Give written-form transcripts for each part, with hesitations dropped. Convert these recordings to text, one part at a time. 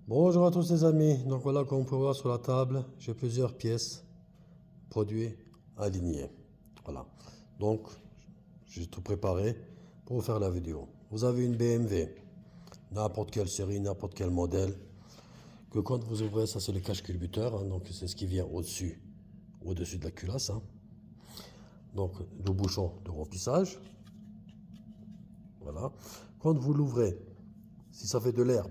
Bonjour à tous les amis, donc voilà comme on peut voir sur la table, j'ai plusieurs pièces, produits alignés. Voilà, donc j'ai tout préparé pour vous faire la vidéo. Vous avez une BMW, n'importe quelle série, n'importe quel modèle, que quand vous ouvrez, ça c'est le cache-culbuteur, hein, donc c'est ce qui vient au-dessus, au-dessus de la culasse. Hein. Donc le bouchon de remplissage, voilà. Quand vous l'ouvrez, si ça fait de l'air,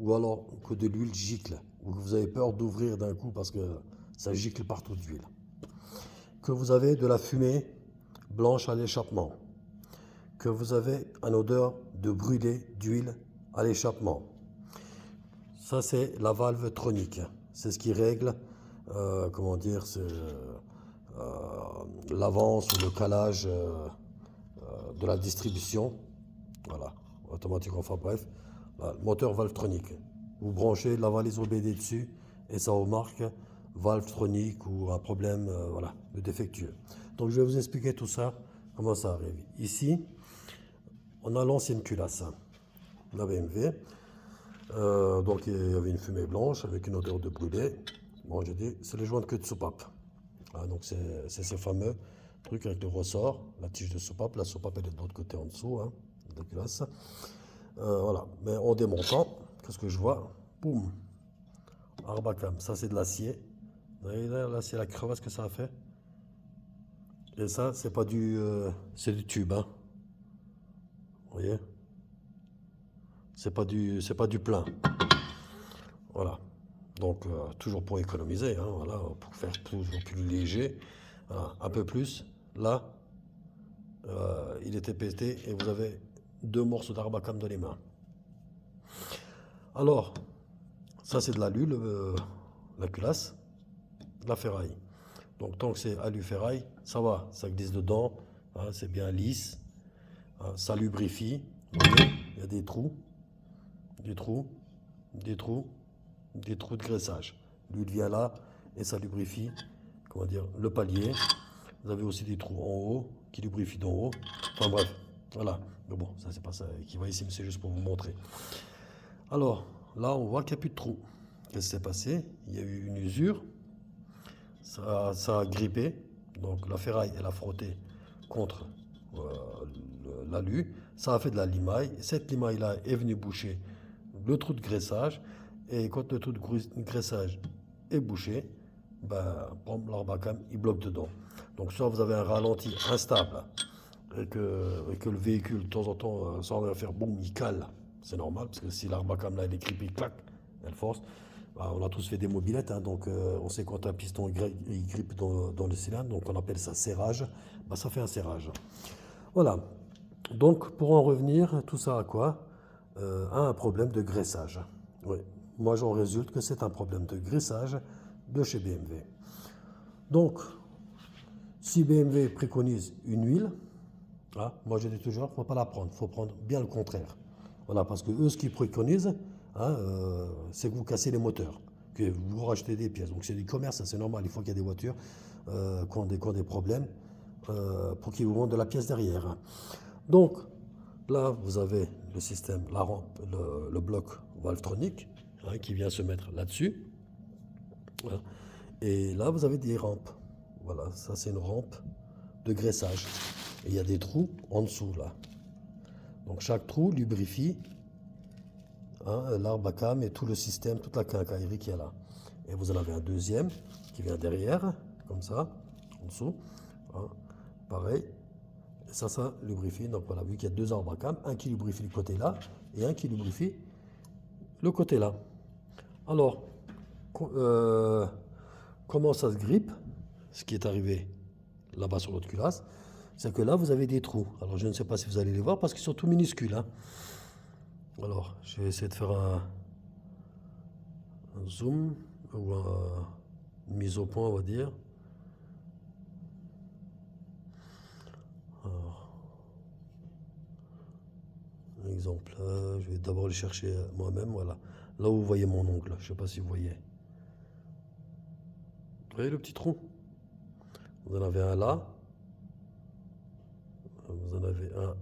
ou alors que de l'huile gicle, ou que vous avez peur d'ouvrir d'un coup parce que ça gicle partout d'huile, que vous avez de la fumée blanche à l'échappement, que vous avez une odeur de brûlé d'huile à l'échappement. Ça c'est la valve tronique, c'est ce qui règle, comment dire, l'avance ou le calage de la distribution, voilà, automatique, enfin bref, le moteur Valvetronic. Vous branchez la valise OBD dessus et ça vous marque Valvetronic ou un problème voilà, de défectueux. Donc je vais vous expliquer tout ça, comment ça arrive. Ici, on a l'ancienne culasse, la BMW. Donc il y avait une fumée blanche avec une odeur de brûlé. Bon, j'ai dit, c'est les joints de queue de soupape. Ah, donc c'est ce fameux truc avec le ressort, la tige de soupape. La soupape elle est de l'autre côté en dessous, hein, de la culasse. Voilà, mais en démontant, qu'est-ce que je vois? Boum, Arbacam, ça c'est de l'acier. Vous voyez là, c'est la crevasse que ça a fait. Et ça, c'est pas c'est du tube, hein. Vous voyez? C'est pas du plein. Voilà. Donc, toujours pour économiser, hein, voilà, pour faire toujours plus léger. Voilà, un peu plus. Là, il était pété et vous avez deux morceaux d'arbacam dans les mains. Alors, ça c'est de l'alu, la culasse, la ferraille. Donc tant que c'est alu-ferraille, ça va, ça glisse dedans, hein, c'est bien lisse, hein, ça lubrifie. Vous voyez, il y a des trous, des trous, des trous, des trous de graissage. L'huile vient là et ça lubrifie, comment dire, le palier. Vous avez aussi des trous en haut qui lubrifient d'en haut. Enfin bref, voilà. Mais bon, ça c'est pas ça qui va ici, mais c'est juste pour vous montrer. Alors, là on voit qu'il n'y a plus de trous. Qu'est-ce qui s'est passé? Il y a eu une usure, ça a grippé, donc la ferraille elle a frotté contre l'alu, ça a fait de la limaille. Cette limaille là est venue boucher le trou de graissage, et quand le trou de graissage est bouché, ben, l'arbacam il bloque dedans. Donc soit vous avez un ralenti instable et que le véhicule de temps en temps sans rien faire, boum, il cale, c'est normal parce que si l'arbacam là il est grippé, clac, elle force. Bah, on a tous fait des mobilettes, hein, donc on sait quand un piston il grippe dans le cylindre, donc on appelle ça serrage. Bah, ça fait un serrage. Voilà. Donc pour en revenir, tout ça à quoi? À un problème de graissage. Oui. Moi j'en résulte que c'est un problème de graissage de chez BMW. Donc, si BMW préconise une huile, ah, moi je dis toujours, il ne faut pas la prendre, il faut prendre bien le contraire. Voilà, parce que eux, ce qu'ils préconisent, hein, c'est que vous cassez les moteurs, que vous rachetez des pièces. Donc c'est du commerce, c'est normal, il faut qu'il y ait des voitures qui ont des problèmes pour qu'ils vous vendent de la pièce derrière. Donc là, vous avez le système, la rampe, le bloc Valvetronic hein, qui vient se mettre là-dessus. Voilà. Et là, vous avez des rampes. Voilà, ça c'est une rampe de graissage. Et il y a des trous en dessous là. Donc chaque trou lubrifie hein, l'arbacam et tout le système, toute la quincaillerie qu'il y a là. Et vous en avez un deuxième qui vient derrière, comme ça, en dessous. Hein, pareil. Et ça lubrifie. Donc voilà, vu qu'il y a deux arbacam, un qui lubrifie le côté là et un qui lubrifie le côté là. Alors, comment ça se grippe? Ce qui est arrivé là-bas sur l'autre culasse, c'est que là, vous avez des trous. Alors, je ne sais pas si vous allez les voir parce qu'ils sont tout minuscules. Hein. Alors, je vais essayer de faire un zoom ou une mise au point, on va dire. Alors, un exemple, je vais d'abord les chercher moi-même. Voilà. Là où vous voyez mon ongle, je ne sais pas si vous voyez. Vous voyez le petit trou? Vous en avez un là. Vous en avez un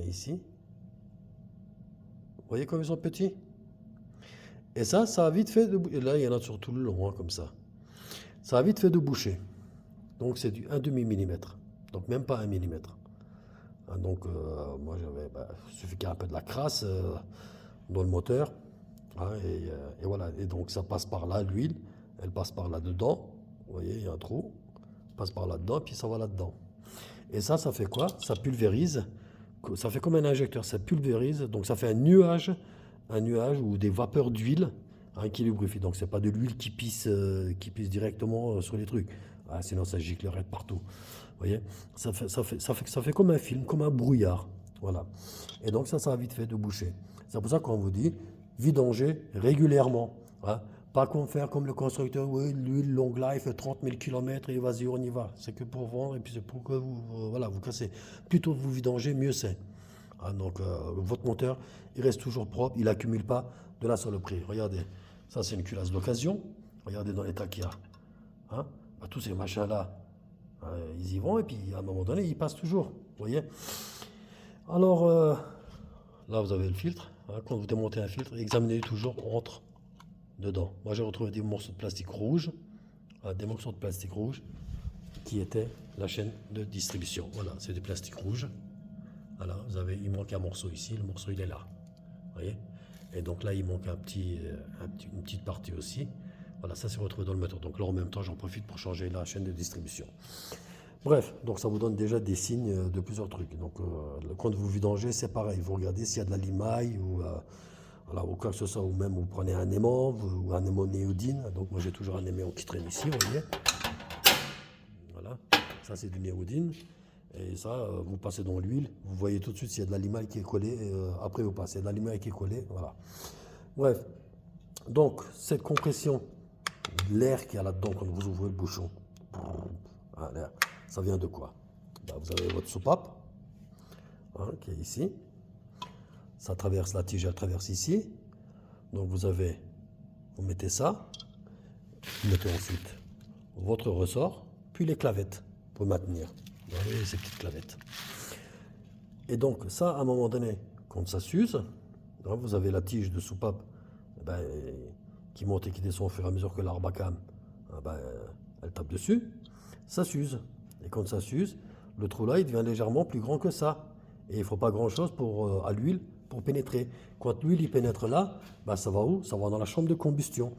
ici. Vous voyez comme ils sont petits? Et ça a vite fait de boucher. Là, il y en a sur tout le long, hein, comme ça. Ça a vite fait de boucher. Donc, c'est du 1 demi-millimètre. Donc, même pas 1 millimètre. Hein, donc, moi, il suffit qu'il y ait un peu de la crasse dans le moteur. Hein, et voilà. Et donc, ça passe par là, l'huile. Elle passe par là-dedans. Vous voyez, il y a un trou. Passe par là-dedans, puis ça va là-dedans. Et ça fait quoi? Ça pulvérise. Ça fait comme un injecteur. Ça pulvérise. Donc, ça fait un nuage ou des vapeurs d'huile, hein, qui lubrifient. Donc, c'est pas de l'huile qui pisse directement sur les trucs. Ah, sinon, ça giclerait partout. Vous voyez, ça fait comme un film, comme un brouillard. Voilà. Et donc, ça a vite fait de boucher. C'est pour ça qu'on vous dit vidanger régulièrement. Hein. Pas faire comme le constructeur, oui, l'huile longue life, 30 000 km et vas-y, on y va. C'est que pour vendre et puis c'est pour que vous, voilà, vous cassez. Plutôt vous vidangez, mieux c'est. Hein, donc, votre moteur, il reste toujours propre, il n'accumule pas de la saloperie. Regardez, ça c'est une culasse d'occasion. Regardez dans l'état qu'il y a. Hein. Bah, tous ces machins-là, ils y vont et puis à un moment donné, ils passent toujours. Vous voyez. Alors, là, vous avez le filtre. Hein. Quand vous démontez un filtre, examinez toujours entre dedans. Moi, j'ai retrouvé des morceaux de plastique rouge, qui étaient la chaîne de distribution. Voilà, c'est des plastiques rouges. Voilà, il manque un morceau ici, le morceau il est là. Vous voyez? Et donc là, il manque une petite partie aussi. Voilà, ça s'est retrouvé dans le moteur. Donc là, en même temps, j'en profite pour changer la chaîne de distribution. Bref, donc ça vous donne déjà des signes de plusieurs trucs. Donc quand vous vidangez, c'est pareil. Vous regardez s'il y a de la limaille voilà, ou quoi que ce soit, ou même vous prenez un aimant ou un aimant néodyne. Donc moi, j'ai toujours un aimant qui traîne ici, vous voyez. Voilà, ça c'est du néodyne. Et ça, vous passez dans l'huile, vous voyez tout de suite s'il y a de la limaille qui est collée. Après, vous passez de la limaille qui est collée. Voilà. Bref, donc cette compression, l'air qu'il y a là-dedans quand vous ouvrez le bouchon, l'air, ça vient de quoi? Ben, vous avez votre soupape, hein, qui est ici. Ça traverse la tige, elle traverse ici. Donc vous mettez ça, vous mettez ensuite votre ressort, puis les clavettes pour maintenir. Vous voyez ces petites clavettes. Et donc ça, à un moment donné, quand ça s'use, hein, vous avez la tige de soupape qui monte et qui descend au fur et à mesure que l'arbacam, elle tape dessus, ça s'use. Et quand ça s'use, le trou là, il devient légèrement plus grand que ça. Et il ne faut pas grand-chose à l'huile pour pénétrer. Quand l'huile il pénètre là, ça va où? Ça va dans la chambre de combustion.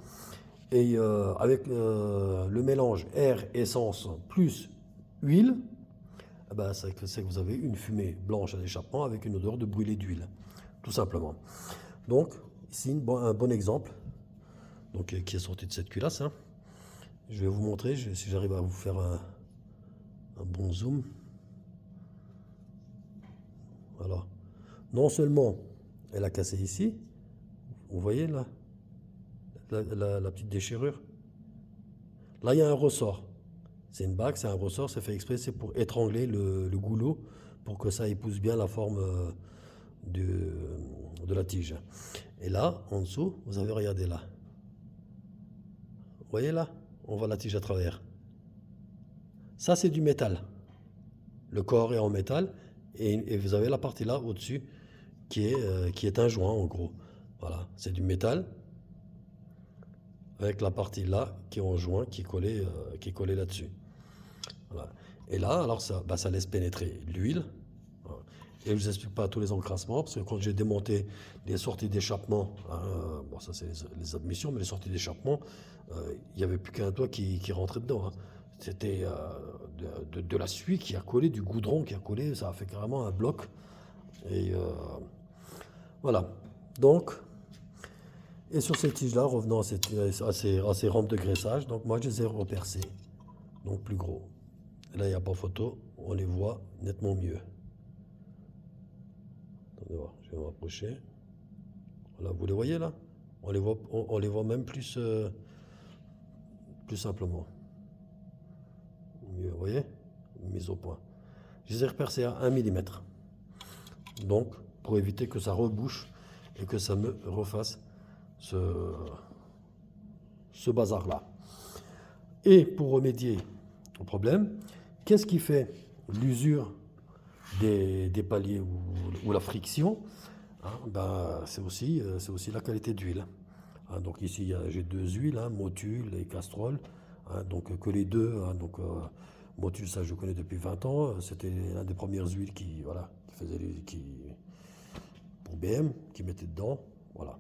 Et avec le mélange air, essence plus huile, c'est que vous avez une fumée blanche à l'échappement avec une odeur de brûlé d'huile, tout simplement. Donc, ici, un bon exemple donc, qui est sorti de cette culasse. Hein. Je vais vous montrer, si j'arrive à vous faire un bon zoom. Voilà. Non seulement elle a cassé ici, vous voyez là, la petite déchirure. Là, il y a un ressort. C'est une bague, c'est un ressort, c'est fait exprès, c'est pour étrangler le goulot pour que ça épouse bien la forme de la tige. Et là, en dessous, vous avez regardé là. Vous voyez là, on voit la tige à travers. Ça, c'est du métal. Le corps est en métal et vous avez la partie là au-dessus qui est un joint en gros. Voilà, c'est du métal avec la partie là qui est en joint qui est collée là-dessus. Voilà. Et là, alors ça laisse pénétrer l'huile. Et je ne vous explique pas tous les encrassements, parce que quand j'ai démonté les sorties d'échappement, bon ça c'est les admissions, mais les sorties d'échappement, il n'y avait plus qu'un doigt qui rentrait dedans. Hein. C'était de la suie qui a collé, du goudron qui a collé, ça a fait carrément un bloc. Et voilà. Donc, et sur ces tiges-là, revenons à ces rampes de graissage, donc moi je les ai repercées, donc plus gros. Et là, il n'y a pas photo, on les voit nettement mieux. Attendez voir, je vais me rapprocher. Voilà, vous les voyez là? On les voit même plus simplement. Mieux, vous voyez? Mise au point. Je les ai repercés à 1 mm. Donc, pour éviter que ça rebouche et que ça me refasse ce bazar-là. Et pour remédier au problème, qu'est-ce qui fait l'usure des paliers ou la friction, hein, ben, c'est aussi la qualité d'huile. Hein, donc ici, j'ai deux huiles, hein, Motul et Castrol. Hein, donc que les deux. Hein, donc Motul, ça je connais depuis 20 ans. C'était l'une des premières huiles qui, voilà, qui faisait pour BM, qui mettait dedans. Voilà.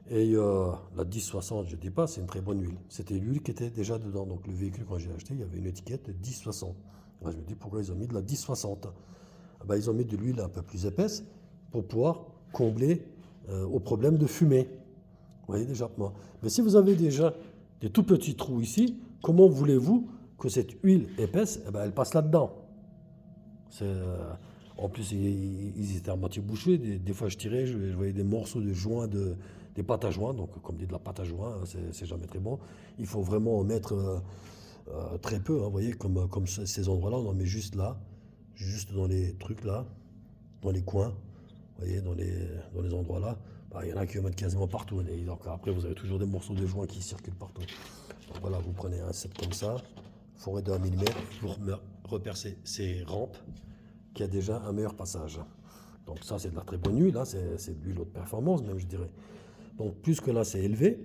Et la 1060, je ne dis pas, c'est une très bonne huile. C'était l'huile qui était déjà dedans. Donc le véhicule, quand j'ai acheté, il y avait une étiquette de 1060. Moi, je me dis pourquoi ils ont mis de la 1060. Ah ben, ils ont mis de l'huile un peu plus épaisse pour pouvoir combler au problème de fumée. Vous voyez déjà moi. Mais si vous avez déjà des tout petits trous ici, comment voulez-vous que cette huile épaisse, eh ben, elle passe là-dedans? En plus, ils étaient à moitié bouchés. Des fois, je tirais, je voyais des morceaux de joint, des pâtes à joint. Donc, comme dit de la pâte à joint, hein, c'est jamais très bon. Il faut vraiment en mettre très peu. Hein, vous voyez, comme ces endroits-là, on en met juste là, juste dans les trucs là, dans les coins. Vous voyez, dans les endroits là. Bah, il y en a qui en mettent quasiment partout. Et donc, après, vous avez toujours des morceaux de joint qui circulent partout. Donc, voilà, vous prenez un set comme ça, forêt de 1 mm, vous repercez ces rampes qui a déjà un meilleur passage. Donc ça, c'est de la très bonne huile, là, c'est de l'huile haute performance, même je dirais. Donc plus que là, c'est élevé,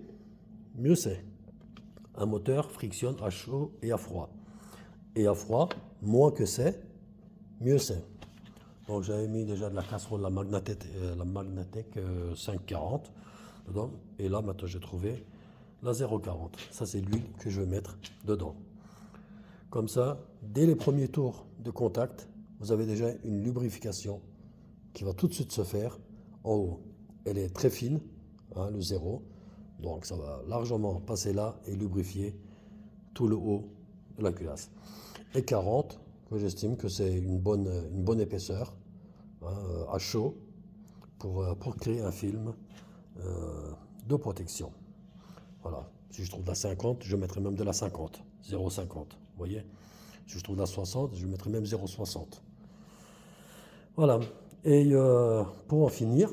mieux c'est. Un moteur frictionne à chaud et à froid. Et à froid, moins que c'est, mieux c'est. Donc j'avais mis déjà de la casserole, la Magnatec 540 dedans. Et là, maintenant, j'ai trouvé la 040. Ça, c'est l'huile que je vais mettre dedans. Comme ça, dès les premiers tours de contact, vous avez déjà une lubrification qui va tout de suite se faire en haut. Elle est très fine, hein, le 0, donc ça va largement passer là et lubrifier tout le haut de la culasse. Et 40, que j'estime que c'est une bonne épaisseur, hein, à chaud, pour créer un film de protection. Voilà. Si je trouve de la 50, je mettrai même de la 50, 0,50, vous voyez. Si je trouve de la 60, je mettrai même 0,60. Voilà. Et pour en finir,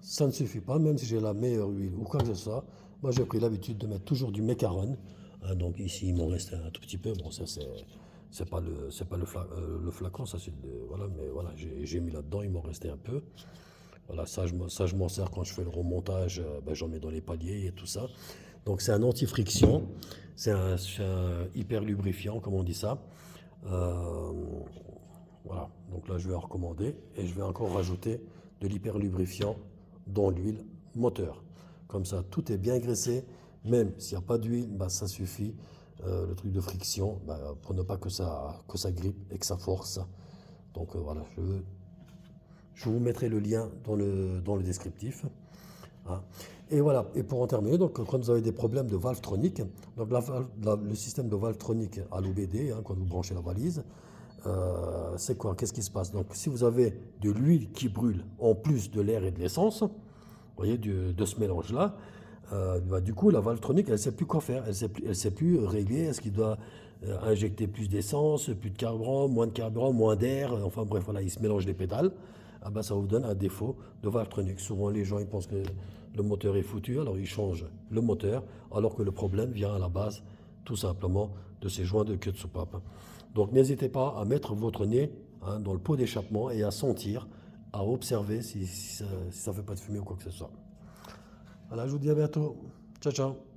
ça ne suffit pas, même si j'ai la meilleure huile ou quoi que ce soit. Moi, j'ai pris l'habitude de mettre toujours du Mécaron. Hein, donc ici, il m'en reste un tout petit peu. Bon, ça, c'est pas le flacon, ça, c'est voilà, mais voilà, j'ai mis là-dedans, il m'en restait un peu. Voilà, ça, je m'en sers quand je fais le remontage, ben, j'en mets dans les paliers et tout ça. Donc, c'est un anti-friction, c'est un hyper lubrifiant, comme on dit ça. Voilà, donc là je vais en recommander et je vais encore rajouter de l'hyper lubrifiant dans l'huile moteur. Comme ça, tout est bien graissé, même s'il n'y a pas d'huile, bah, ça suffit. Le truc de friction, bah, pour ne pas que ça grippe et que ça force. Donc voilà, je vous mettrai le lien dans le descriptif. Hein. Et voilà, et pour en terminer, donc, quand vous avez des problèmes de valvetronique, donc le système de valvetronique à l'OBD, hein, quand vous branchez la valise, c'est quoi? Qu'est-ce qui se passe? Donc, si vous avez de l'huile qui brûle en plus de l'air et de l'essence, vous voyez, de ce mélange-là, bah, du coup, la valvetronique, elle ne sait plus quoi faire. Elle ne sait plus régler. Est-ce qu'il doit injecter plus d'essence, plus de carburant, moins d'air? Enfin bref, voilà, il se mélange les pédales. Ah bah, ça vous donne un défaut de valvetronique. Souvent, les gens ils pensent que le moteur est foutu, alors ils changent le moteur, alors que le problème vient à la base, tout simplement, de ces joints de queue de soupape. Donc n'hésitez pas à mettre votre nez, hein, dans le pot d'échappement et à sentir, à observer si ça ne fait pas de fumée ou quoi que ce soit. Voilà, je vous dis à bientôt. Ciao, ciao.